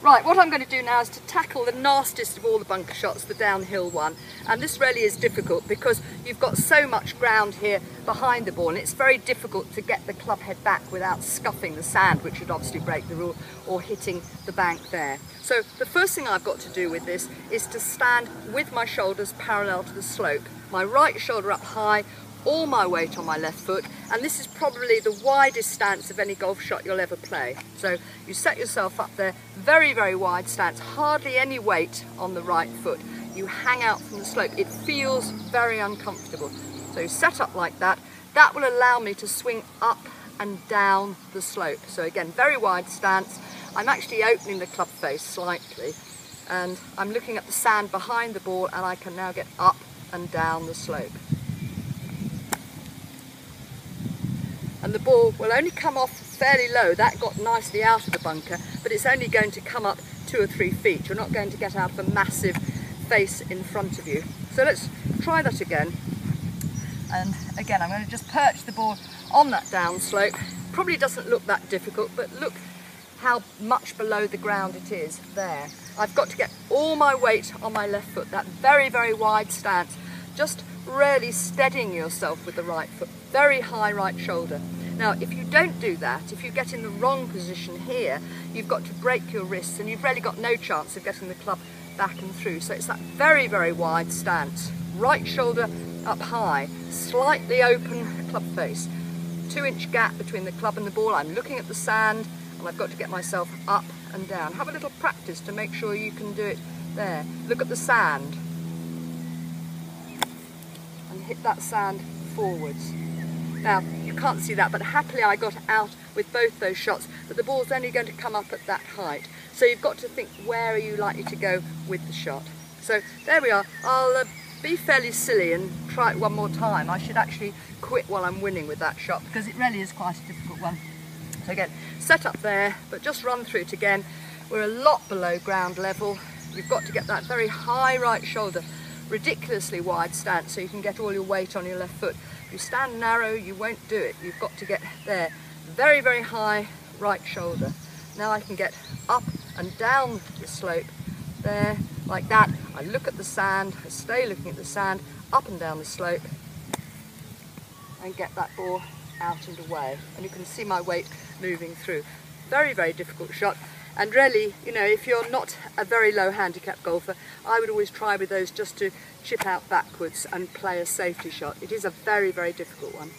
Right, what I'm going to do now is to tackle the nastiest of all the bunker shots, the downhill one. And this really is difficult because you've got so much ground here behind the ball, and it's very difficult to get the club head back without scuffing the sand, which would obviously break the rule, or hitting the bank there. So the first thing I've got to do with this is to stand with my shoulders parallel to the slope. My right shoulder up high, all my weight on my left foot, and this is probably the widest stance of any golf shot you'll ever play. So you set yourself up there, very, very wide stance, hardly any weight on the right foot. You hang out from the slope. It feels very uncomfortable. So you set up like that. That will allow me to swing up and down the slope. So again, very wide stance. I'm actually opening the club face slightly, and I'm looking at the sand behind the ball, and I can now get up and down the slope. And the ball will only come off fairly low. That got nicely out of the bunker, but it's only going to come up 2 or 3 feet. You're not going to get out of a massive face in front of you. So let's try that again. And again, I'm going to just perch the ball on that down slope. Probably doesn't look that difficult, but look how much below the ground it is there. I've got to get all my weight on my left foot, that very, very wide stance, just really steadying yourself with the right foot, very high right shoulder. Now, if you don't do that, if you get in the wrong position here, you've got to break your wrists, and you've really got no chance of getting the club back and through. So it's that very, very wide stance, right shoulder up high, slightly open club face, 2-inch gap between the club and the ball. I'm looking at the sand, and I've got to get myself up and down. Have a little practice to make sure you can do it there. Look at the sand, and hit that sand forwards. Now, you can't see that, but happily I got out with both those shots, but the ball's only going to come up at that height. So you've got to think, where are you likely to go with the shot? So there we are. I'll be fairly silly and try it one more time. I should actually quit while I'm winning with that shot, because it really is quite a difficult one. So again, set up there, but just run through it again. We're a lot below ground level. You've got to get that very high right shoulder, ridiculously wide stance, so you can get all your weight on your left foot. If you stand narrow, you won't do it. You've got to get there. Very, very high right shoulder. Now I can get up and down the slope there, like that. I look at the sand, I stay looking at the sand, up and down the slope, and get that ball out and away. And you can see my weight moving through. Very, very difficult shot. And really, you know, if you're not a very low handicap golfer, I would always try with those just to chip out backwards and play a safety shot. It is a very, very difficult one.